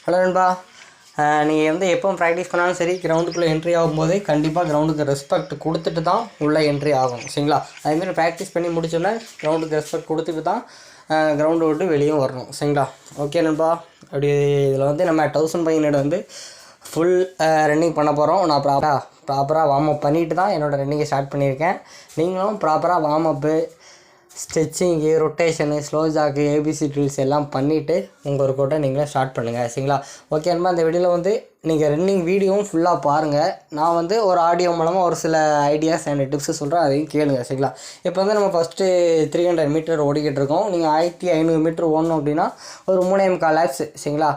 Hello நண்பா, நீங்கள் வந்து எப்போ ப்ராக்டிஸ் பண்ணாலும் சரி கிரவுண்டுக்குள்ளே என்ட்ரி ஆகும்போதே கண்டிப்பாக கிரவுண்டுக்கு ரெஸ்பெக்ட் கொடுத்துட்டு தான் உள்ளே என்ட்ரி ஆகும். சரிங்களா? அதேமாதிரி ப்ராக்டிஸ் பண்ணி முடிச்சோன்னே கிரவுண்டுக்கு ரெஸ்பெக்ட் கொடுத்துட்டு தான் கிரவுண்டை விட்டு வெளியே வரணும். சரிங்களா? ஓகே நண்பா, அப்படி இதில் வந்து நம்ம 1500 வந்து ஃபுல் ரன்னிங் பண்ண போகிறோம். நான் ப்ராப்பராக வார்ம் அப் பண்ணிவிட்டு தான் என்னோடய ரன்னிங்கை ஸ்டார்ட் பண்ணியிருக்கேன். நீங்களும் ப்ராப்பராக warm up, stretching, rotation, slow jog, ABC drills எல்லாம் பண்ணிவிட்டு உங்கள் ஒரு கோட்டை நீங்களே ஸ்டார்ட் பண்ணுங்கள். சரிங்களா? ஓகே நண்பா, இந்த வீடியோவில் வந்து நீங்கள் ரன்னிங் வீடியோவும் ஃபுல்லாக பாருங்கள். நான் வந்து ஒரு ஆடியோ மூலமாக ஒரு சில ஐடியாஸ் அண்ட் டிப்ஸு சொல்கிறேன், அதையும் கேளுங்க. சரிங்களா? இப்போ வந்து நம்ம ஃபஸ்ட்டு 300 மீட்டர் ஓடிக்கிட்டு இருக்கோம். நீங்கள் 1500 மீட்டர் ஓடணும் அப்படின்னா ஒரு 3.25 லேப்ஸ். சரிங்களா?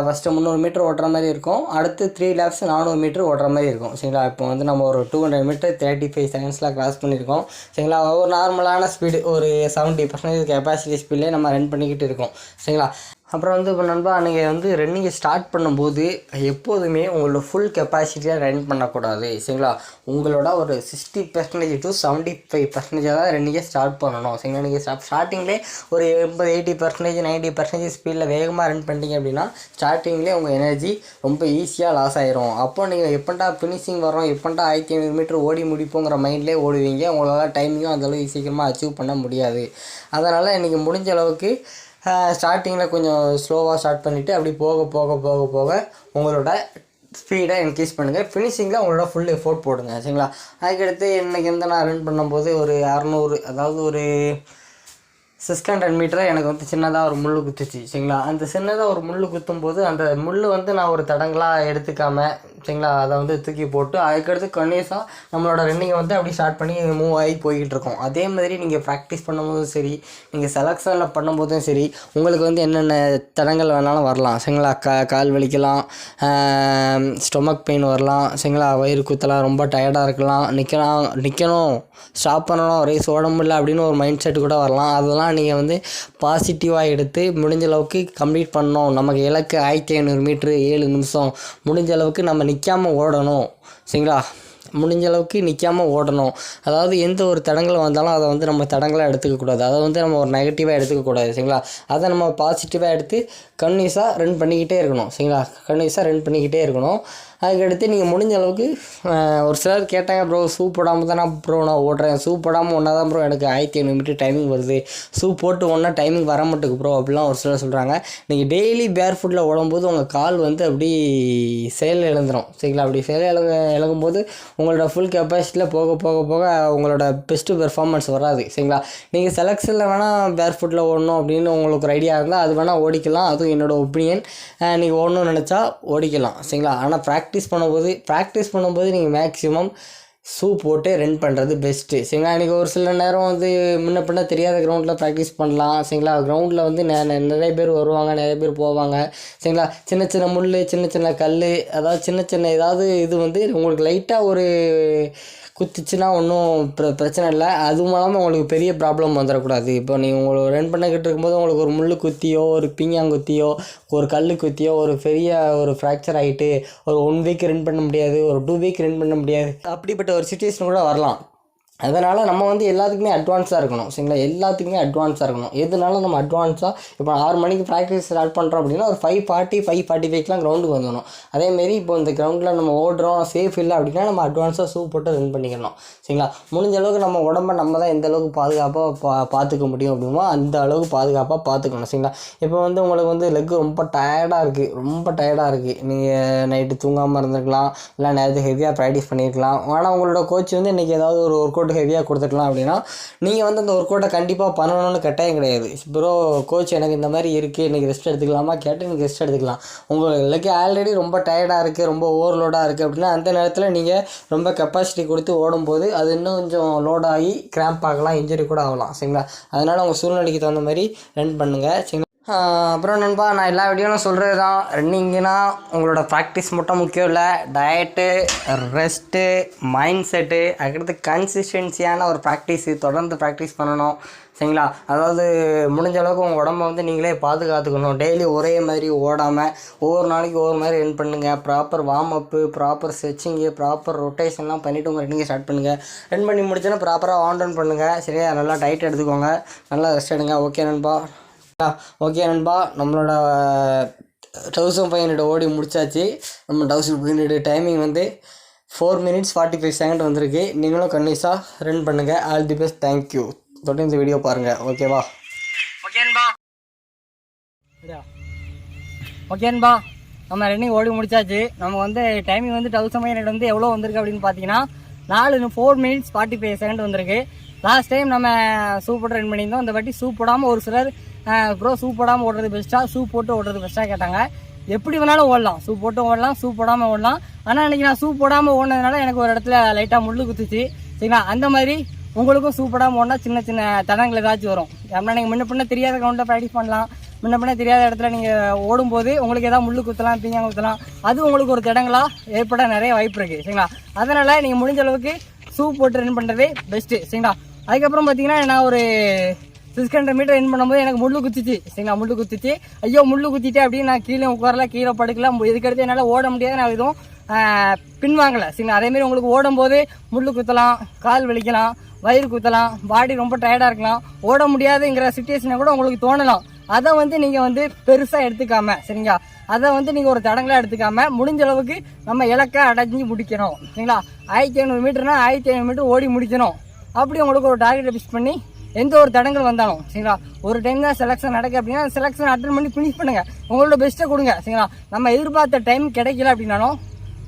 ஃபஸ்ட்டு 300 மீட்டர் ஓடுற மாதிரி இருக்கும். அடுத்து 3 லேப்ஸ் 400 மீட்டர் ஓடுற மாதிரி இருக்கும். சரிங்களா? இப்போ வந்து நம்ம ஒரு 200 மீட்டர் 35 செகண்ட்ஸில் கிராஸ் பண்ணியிருக்கோம். சரிங்களா? ஒரு நார்மலான ஸ்பீடு ஒரு 70% கெப்பாசிட்டி ஸ்பீட்லேயே நம்ம ரன் பண்ணிக்கிட்டு இருக்கோம். சரிங்களா? அப்புறம் வந்து இப்போ நண்பா, நீங்கள் வந்து ரன்னிங்கை ஸ்டார்ட் பண்ணும்போது எப்போதுமே உங்களோட ஃபுல் கெப்பாசிட்டியாக ரன் பண்ணக்கூடாது. சரிங்களா? உங்களோட ஒரு 60% to 75% தான் ரன்னிங்கை ஸ்டார்ட் பண்ணணும். சரிங்களா? நீங்கள் ஸ்டார்டிங்லேயே ஒரு 80% 90% ஸ்பீடில் வேகமாக ரன் பண்ணிட்டீங்க அப்படின்னா ஸ்டார்டிங்லேயே உங்கள் எனர்ஜி ரொம்ப ஈஸியாக லாஸ் ஆயிரும். அப்போ நீங்கள் எப்போண்டா ஃபினிஷிங் வரோம், எப்போண்டா 1500 மீட்டர் ஓடி முடிப்போங்கிற மைண்ட்லேயே ஓடுவீங்க. உங்களால் டைமிங்கும் அந்தளவுக்கு சீக்கிரமாக அச்சீவ் பண்ண முடியாது. அதனால் இன்றைக்கி முடிஞ்ச அளவுக்கு ஸ்டார்டிங்கில் கொஞ்சம் ஸ்லோவாக ஸ்டார்ட் பண்ணிவிட்டு அப்படி போக போக போக போக உங்களோட ஸ்பீடை இன்க்ரீஸ் பண்ணுங்கள். ஃபினிஷிங்கில் உங்களோட ஃபுல் எஃபோர்ட் போடுங்க. சரிங்களா? அதுக்கடுத்து இன்றைக்கி வந்து நான் ரன் பண்ணும்போது ஒரு 600, அதாவது ஒரு 600 மீட்டரை எனக்கு வந்து சின்னதாக ஒரு முள் குத்துச்சு. சரிங்களா? அந்த சின்னதாக ஒரு முள் குத்தும்போது அந்த முள் வந்து நான் ஒரு தடங்களாக எடுத்துக்காமல், சரிங்களா, அதை வந்து தூக்கி போட்டு அதுக்கடுத்து கன்னியூஸாக நம்மளோட ரன்னிங்கை வந்து அப்படி ஸ்டார்ட் பண்ணி மூவ் ஆகி போய்கிட்டு இருக்கோம். அதே மாதிரி நீங்கள் ப்ராக்டிஸ் பண்ணும்போதும் சரி, நீங்கள் செலக்ஷனில் பண்ணும்போதும் சரி, உங்களுக்கு வந்து என்னென்ன தடங்கள் வேணாலும் வரலாம். சரிங்களா? கால் வலிக்கலாம், ஸ்டொமக் பெயின் வரலாம். சரிங்களா? வயிறு குத்தலாம், ரொம்ப டயர்டாக இருக்கலாம், நிற்கணும், ஸ்டாப் பண்ணணும், ரேஸ் ஓட முடியல அப்படின்னு ஒரு மைண்ட் செட் கூட வரலாம். அதெல்லாம் நீங்கள் வந்து பாசிட்டிவாக எடுத்து முடிஞ்ச அளவுக்கு கம்ப்ளீட் பண்ணணும். நமக்கு இலக்கு 1500 மீட்ரு 7 நிமிஷம். முடிஞ்ச அளவுக்கு நம்ம நிற்காமல் ஓடணும். சரிங்களா? முடிஞ்ச அளவுக்கு நிற்காமல் ஓடணும். அதாவது எந்த ஒரு தடங்கள் வந்தாலும் அதை வந்து நம்ம தடங்களாக எடுத்துக்கக்கூடாது. அதை வந்து நம்ம ஒரு நெகட்டிவாக எடுத்துக்கக்கூடாது. சரிங்களா? அதை நம்ம பாசிட்டிவாக எடுத்து கன்னியூஸாக ரன் பண்ணிக்கிட்டே இருக்கணும். சரிங்களா? கன்னியூஸாக ரன் பண்ணிக்கிட்டே இருக்கணும். அதுக்கடுத்து நீங்கள் முடிஞ்ச அளவுக்கு ஒரு சிலர் கேட்டாங்க, ப்ரோ ஷூ போடாமல் தானே ப்ரோ நான் ஓடுறேன், ஷூ போடாமல் ஒன்றா தான் ப்ரோ எனக்கு 1500 மீட்டர் டைமிங் வருது, ஷூ போட்டு ஒன்றா டைமிங் வர மாட்டேங்குது ப்ரோ அப்படிலாம் ஒரு சிலர் சொல்கிறாங்க. நீங்கள் டெய்லி பேர் ஃபுட்டில் ஓடும்போது உங்கள் கால் வந்து அப்படி செயல் இழந்துடும். சரிங்களா? அப்படி செயல் இழங்கும்போது உங்களோட ஃபுல் கெப்பாசிட்டியில் போக போக போக உங்களோட பெஸ்ட்டு பெர்ஃபார்மன்ஸ் வராது. சரிங்களா? நீங்கள் செலக்ஷனில் வேணால் பேர் ஃபுட்டில் ஓடணும் அப்படின்னு உங்களுக்கு ஒரு ஐடியா இருந்தால் அது வேணால் ஓடிக்கலாம். அதுவும் என்னோடய ஒப்பீனியன். நீங்கள் ஓடணும்னு நினச்சா ஓடிக்கலாம். சரிங்களா? ஆனால் ப்ராக்டிஸ் பண்ணும்போது நீங்கள் மேக்ஸிமம் ஷூ போட்டு ரன் பண்ணுறது பெஸ்ட்டு. சரிங்களா? இன்றைக்கி ஒரு சில நேரம் வந்து முன்ன பின்ன தெரியாத கிரவுண்டில் ப்ராக்டிஸ் பண்ணலாம். சரிங்களா? கிரவுண்டில் வந்து நிறைய பேர் வருவாங்க, நிறைய பேர் போவாங்க. சரிங்களா? சின்ன சின்ன முள், சின்ன சின்ன கல், அதாவது சின்ன சின்ன ஏதாவது இது வந்து உங்களுக்கு லைட்டாக ஒரு குத்துச்சுன்னா ஒன்றும் பிரச்சனை இல்லை. அது மூலமாக உங்களுக்கு பெரிய ப்ராப்ளம் வந்துடக்கூடாது. இப்போ நீங்கள் உங்களுக்கு ரன் பண்ணிக்கிட்டு இருக்கும்போது உங்களுக்கு ஒரு முள் குத்தியோ, ஒரு பீங்காங்குத்தியோ, ஒரு கல் குத்தியோ, ஒரு பெரிய ஒரு ஃப்ராக்சர் ஆகிட்டு ஒரு 1 வீக் ரன் பண்ண முடியாது, ஒரு 2 வீக் ரன் பண்ண முடியாது, அப்படிப்பட்ட ஒரு சிச்சுவேஷன் கூட வரலாம். அதனால் நம்ம வந்து எல்லாத்துக்குமே அட்வான்ஸாக இருக்கணும். சரிங்களா? எல்லாத்துக்குமே அட்வான்ஸாக இருக்கணும். எதுனாலும் நம்ம அட்வான்ஸாக இப்போ 6 மணிக்கு ப்ராக்டிஸ் ஸ்டார்ட் பண்ணுறோம் அப்படின்னா ஒரு 5:40 5:45லாம் கிரவுண்டுக்கு வந்துடணும். அதேமாரி இப்போ இந்த கிரவுண்டில் நம்ம ஓடுறோம், சேஃப் இல்லை அப்படின்னா நம்ம அட்வான்ஸாக ஷூ போட்டு ரன் பண்ணிக்கணும். சரிங்களா? முடிஞ்ச அளவுக்கு நம்ம உடம்பை நம்ம தான் எந்த அளவுக்கு பாதுகாப்பாக பார்த்துக்க முடியும் அப்படிமோ அந்த அளவுக்கு பாதுகாப்பாக பார்த்துக்கணும். சரிங்களா? இப்போ வந்து உங்களுக்கு வந்து லெக்கு ரொம்ப டயர்டாக இருக்குது, நீங்கள் நைட்டு தூங்காமல் இருந்திருக்கலாம், இல்லை நேரத்துக்கு ஹெவியாக ப்ராக்டிஸ் பண்ணியிருக்கலாம். ஆனால் உங்களோட கோச் வந்து இன்றைக்கி ஏதாவது ஒரு ஒர்க் அவுட் ஹெவியாக கொடுத்துக்கலாம் அப்படின்னா நீங்கள் வந்து அந்த ஒர்க் அவுட்டை கண்டிப்பாக பண்ணணும்னு கட்டாயம் கிடையாது. ப்ரோ கோச் எனக்கு இந்த மாதிரி இருக்குது, இன்றைக்கி ரெஸ்ட் எடுத்துக்கலாமா கேட்டு நீங்கள் ரெஸ்ட் எடுத்துக்கலாம். உங்களுக்கு ஆல்ரெடி ரொம்ப டயர்டாக இருக்குது, ரொம்ப ஓவர்லோடாக இருக்குது அப்படின்னா அந்த நேரத்தில் நீங்கள் ரொம்ப கெப்பாசிட்டி கொடுத்து ஓடும்போது அது இன்னும் கொஞ்சம் லோடாகி கிராம்ப் ஆகலாம், இன்ஜுரி கூட ஆகலாம். சரிங்களா? அதனால் உங்கள் சூழ்நிலைக்கு தகுந்த மாதிரி ரன் பண்ணுங்கள். சரிங்களா? அப்புறம் நண்பா, நான் எல்லா வீடியோவும் சொல்கிறது தான், ரன்னிங்குனா உங்களோட ப்ராக்டிஸ் மட்டும் முக்கியம் இல்லை, டயட்டு, ரெஸ்ட்டு, மைண்ட் செட்டு, அதுக்கடுத்து கன்சிஸ்டன்சியான ஒரு ப்ராக்டிஸு, தொடர்ந்து ப்ராக்டிஸ் பண்ணணும். சரிங்களா? அதாவது முடிஞ்ச அளவுக்கு உங்கள் உடம்பை வந்து நீங்களே பாதுகாத்துக்கணும். டெய்லி ஒரே மாதிரி ஓடாமல் ஒவ்வொரு நாளைக்கு ஒவ்வொரு மாதிரி ரன் பண்ணுங்கள். ப்ராப்பர் வார்ம் அப்பு, ப்ராப்பர் ஸ்ட்ரெச்சிங்கு, ப்ராப்பர் ரொட்டேஷன்லாம் பண்ணிவிட்டு உங்கள் ரன்னிங்கை ஸ்டார்ட் பண்ணுங்கள். ரன் பண்ணி முடிச்சோன்னா ப்ராப்பராக ஆன் டவுன் பண்ணுங்கள். சரியா? நல்லா டயட் எடுத்துக்கோங்க, நல்லா ரெஸ்ட் எடுங்க. ஓகே நண்பா, நம்மளோட 1500 ஓடி முடிச்சாச்சு. நம்ம 1500 டைமிங் வந்து 4 minutes 45 seconds வந்திருக்கு. நீங்களும் கண்டிப்பாக ரன் பண்ணுங்கள். All the best. தேங்க்யூ. தொடர்ந்து இந்த வீடியோ பாருங்கள். ஓகேவா? ஓகேன்பா, நம்ம ரன்னிங் ஓடி முடிச்சாச்சு. நம்ம வந்து டைமிங் வந்து 1500 வந்து எவ்வளோ வந்திருக்கு அப்படின்னு பார்த்தீங்கன்னா 4 minutes 45 seconds வந்திருக்கு. லாஸ்ட் டைம் நம்ம சூப் ரன் பண்ணியிருந்தோம். இந்த வாட்டி சூப் போடாமல் ஒரு சிலர் ப்ரோ சூப் போடாமல் ஓடுறது பெஸ்ட்டாக, சூப் போட்டு ஓடுறது பெஸ்ட்டாக கேட்டாங்க. எப்படி வேணாலும் ஓடலாம், சூப் போட்டு ஓடலாம், சூப் போடாமல் ஓடலாம். ஆனால் இன்றைக்கி நான் சூப் போடாமல் ஓடினதுனால எனக்கு ஒரு இடத்துல லைட்டாக முள்ளு குத்துச்சு. சரிங்களா? அந்த மாதிரி உங்களுக்கும் சூப் போடாமல் ஓடினா சின்ன சின்ன தடங்கள் ஏதாச்சும் வரும். அப்படின்னா நீங்கள் முன்ன பின்ன தெரியாத கிரவுண்டில் ப்ராக்டிஸ் பண்ணலாம். முன்ன பின்ன தெரியாத இடத்துல நீங்கள் ஓடும்போது உங்களுக்கு ஏதாவது முள்ளு குத்தலாம், பீங்காய் குத்தலாம். அது உங்களுக்கு ஒரு தடங்களாக ஏற்பட நிறைய வாய்ப்பு இருக்குது. சரிங்களா? அதனால் நீங்கள் முடிஞ்ச அளவுக்கு சூப் போட்டு ரன் பண்ணுறதே பெஸ்ட்டு. சரிங்களா? அதுக்கப்புறம் பார்த்தீங்கன்னா நான் ஒரு 600 மீட்டர் ரன் பண்ணும்போது எனக்கு முள்ளு குத்திச்சு. சரிங்களா? முள்ளு குத்திச்சு. ஐயோ முள்ளு குத்திட்டே அப்படின்னு நான் கீழே உட்காரல, கீழே படுக்கல. இதுக்கடுத்து என்னால் ஓட முடியாது. நான் எதுவும் பின்வாங்கலை. சரிங்களா? அதேமாரி உங்களுக்கு ஓடும்போது முள்ளு குத்தலாம், கால் வலிக்கலாம், வயிறு குத்தலாம், பாடி ரொம்ப டயர்டாக இருக்கலாம், ஓட முடியாதுங்கிற சுச்சுவேஷனை கூட உங்களுக்கு தோணலாம். அதை வந்து நீங்கள் வந்து பெருசாக எடுத்துக்காம, சரிங்களா, அதை வந்து நீங்கள் ஒரு தடங்களாக எடுத்துக்காம முடிஞ்ச அளவுக்கு நம்ம இலக்கை அடைஞ்சி முடிக்கணும். சரிங்களா? 1500 மீட்டர்னா 1500 மீட்டர் ஓடி முடிக்கணும். அப்படி உங்களுக்கு ஒரு டார்கெட்டை ஃபிக்ஸ் பண்ணி எந்த ஒரு தடங்கள் வந்தாலும், சரிங்களா, ஒரு டைம் தான் செலெக்ஷன் நடக்கு அப்படின்னா செலெக்ஷன் அட்டன் பண்ணி ஃபினிஷ் பண்ணுங்க. உங்களோட பெஸ்ட்டை கொடுங்க. சரிங்களா? நம்ம எதிர்பார்த்த டைம் கிடைக்கல அப்படின்னாலும்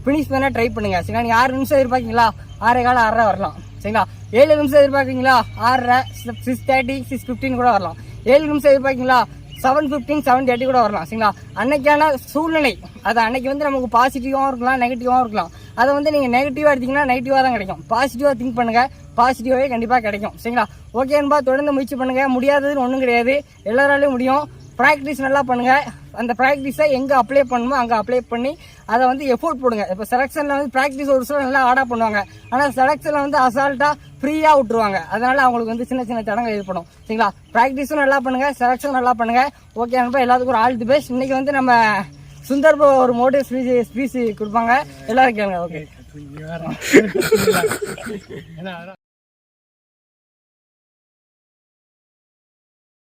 ஃபினிஷ் பண்ண ட்ரை பண்ணுங்க. சரிங்களா? நீங்கள் 6 நிமிஷம் எதிர்பார்க்கீங்களா, 6:15 6:30 வரலாம். சரிங்களா? 7 நிமிஷம் எதிர்பார்க்குறீங்களா, 6:30 6:30 6:15 கூட வரலாம். 7 நிமிஷம் எதிர்பார்க்கீங்களா, 7:15 7:30 கூட வரலாம். சரிங்களா? அன்னைக்கான சூழ்நிலை அது அன்னைக்கு வந்து நமக்கு பாசிட்டிவாகவும் இருக்கலாம், நெகட்டிவாகவும் இருக்கலாம். அதை வந்து நீங்கள் நெகட்டிவாக எடுத்தீங்கன்னா நெகட்டிவாக தான் கிடைக்கும். பாசிட்டிவாக திங்க் பண்ணுங்கள், பாசிட்டிவாகவே கண்டிப்பாக கிடைக்கும். சரிங்களா? ஓகேன்பா, தொடர்ந்து முயற்சி பண்ணுங்கள். முடியாததுன்னு ஒன்றும் கிடையாது, எல்லாராலையும் முடியும். ப்ராக்டிஸ் நல்லா பண்ணுங்கள். அந்த ப்ராக்டிஸை எங்கே அப்ளை பண்ணணுமோ அங்கே அப்ளை பண்ணி அதை வந்து எஃபோர்ட் போடுங்க. இப்போ செலெக்ஷனில் வந்து ப்ராக்டிஸ் ஒரு சில நல்லா ஆடாக பண்ணுவாங்க, ஆனால் செலெக்ஷனில் வந்து அசால்ட்டாக ஃப்ரீயாக விட்டுருவாங்க. அதனால் அவங்களுக்கு வந்து சின்ன சின்ன தடங்கள் ஏற்படும். சரிங்களா? ப்ராக்டிஸும் நல்லா பண்ணுங்கள், செலெக்ஷனும் நல்லா பண்ணுங்கள். ஓகே நண்பா, எல்லாத்துக்கும் ஒரு ஆல் தி பெஸ்ட். இன்றைக்கி வந்து நம்ம சுந்தர் ஒரு மோட்டிவ் ஸ்பீச் கொடுப்பாங்க, எல்லாரும் கேளுங்க. ஓகே.